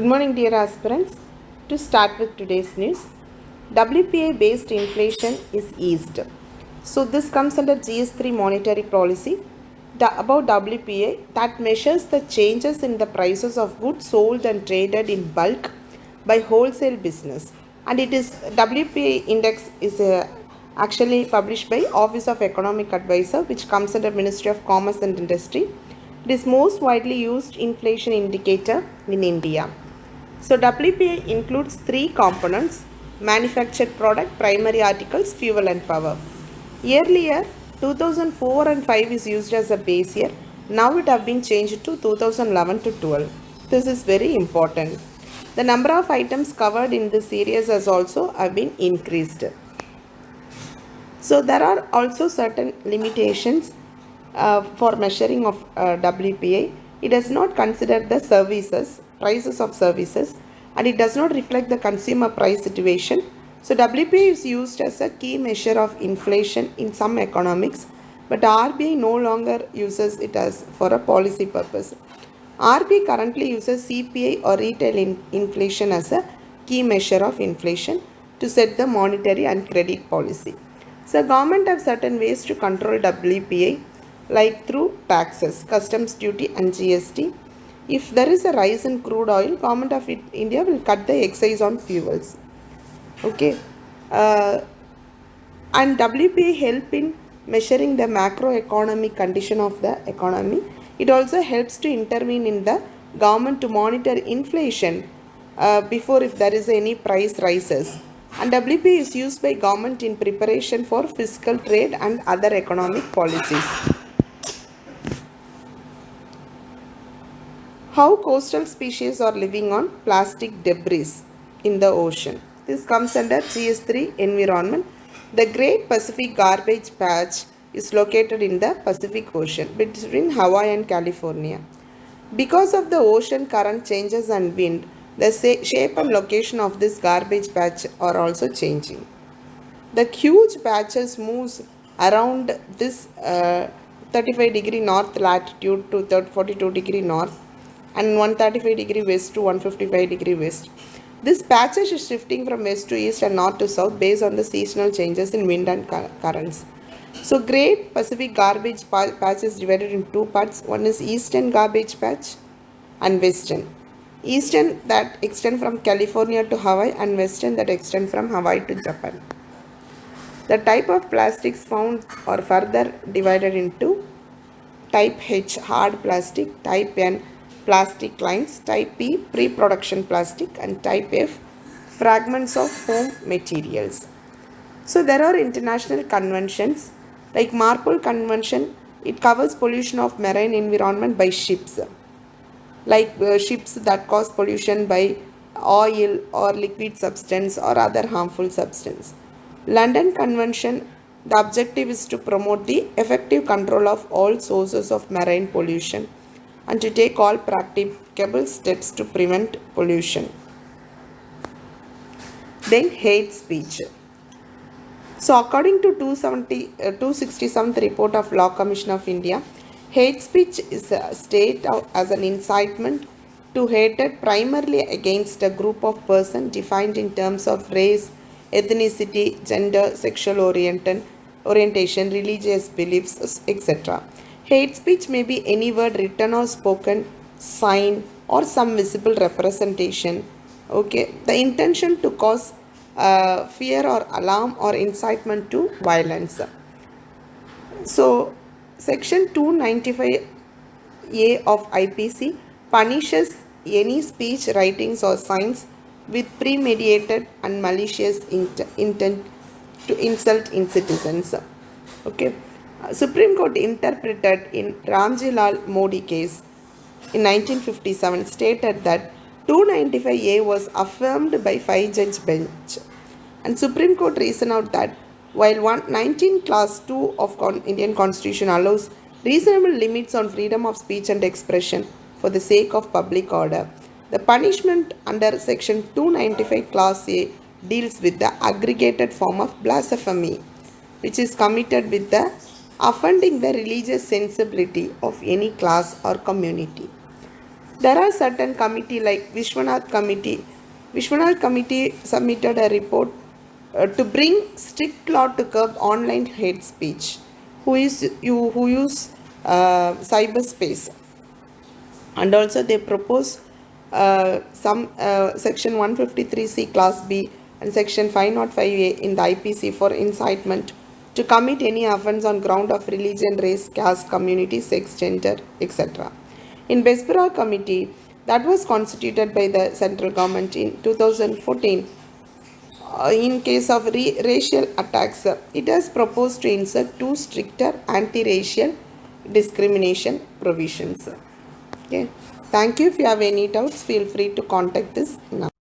Good morning, dear aspirants. To start with today's news, WPI based inflation is eased. So, this comes under GS3 monetary policy about WPI that measures the changes in the prices of goods sold and traded in bulk by wholesale business. And it is WPI index is actually published by Office of Economic Advisor, which comes under Ministry of Commerce and Industry. It is most widely used inflation indicator in India. So WPI includes three components: manufactured product, primary articles, fuel and power. Earlier, 2004 and 5 is used as a base year. Now it have been changed to 2011 to 12. This is very important. The number of items covered in this series has also have been increased. So there are also certain limitations for measuring of WPI. It does not consider the prices of services, and it does not reflect the consumer price situation. So WPI is used as a key measure of inflation in some economics, but RBI no longer uses it as for a policy purpose. RBI currently uses CPI or retail inflation as a key measure of inflation to set the monetary and credit policy. So government have certain ways to control WPI, like through taxes, customs duty and GST. If there is a rise in crude oil, Government of India will cut the excise on fuels. Okay. And WPI help in measuring the macroeconomic condition of the economy. It also helps to intervene in the government to monitor inflation before if there is any price rises. And WPI is used by government in preparation for fiscal, trade and other economic policies. How coastal species are living on plastic debris in the ocean. This comes under GS3 environment. The Great Pacific Garbage Patch is located in the Pacific Ocean between Hawaii and California. Because of the ocean current changes and wind, the shape and location of this garbage patch are also changing. The huge patches moves around this 35 degree north latitude to 42 degree north and 135 degree west to 155 degree west. This patches is shifting from west to east and north to south based on the seasonal changes in wind and currents. So Great Pacific Garbage Patch is divided in two parts. One is Eastern Garbage Patch and Western. Eastern that extend from California to Hawaii and Western that extend from Hawaii to Japan. The type of plastics found are further divided into type H hard plastic, type N plastic lines, type P pre-production plastic and type F fragments of foam materials. So there are international conventions like Marpol Convention. It covers pollution of marine environment by ships, like ships that cause pollution by oil or liquid substance or other harmful substance. London Convention, the objective is to promote the effective control of all sources of marine pollution and to take all practicable steps to prevent pollution. Then hate speech. So according to 267th report of Law Commission of India, hate speech is stated as an incitement to hatred primarily against a group of persons defined in terms of race, ethnicity, gender, sexual orientation, religious beliefs, etc. Hate speech may be any word written or spoken, sign, or some visible representation. Okay, the intention to cause fear or alarm or incitement to violence. So, Section 295A of IPC punishes any speech, writings, or signs with premeditated and malicious intent to insult in citizens. Okay. Supreme Court interpreted in Ramji Lal Modi case in 1957 stated that 295A was affirmed by 5-judge bench, and Supreme Court reasoned out that while 19 class 2 of Indian Constitution allows reasonable limits on freedom of speech and expression for the sake of public order, the punishment under section 295 class A deals with the aggregated form of blasphemy, which is committed with the offending the religious sensibility of any class or community. There are certain committee like Vishwanath committee. Vishwanath committee submitted a report to bring strict law to curb online hate speech. Who use cyberspace, and also they propose some section 153C class B and section 505A in the IPC for incitement to commit any offence on ground of religion, race, caste, community, sex, gender, etc. In Bespera committee that was constituted by the central government in 2014, in case of racial attacks, it has proposed to insert two stricter anti-racial discrimination provisions. Okay. Thank you. If you have any doubts, feel free to contact us now.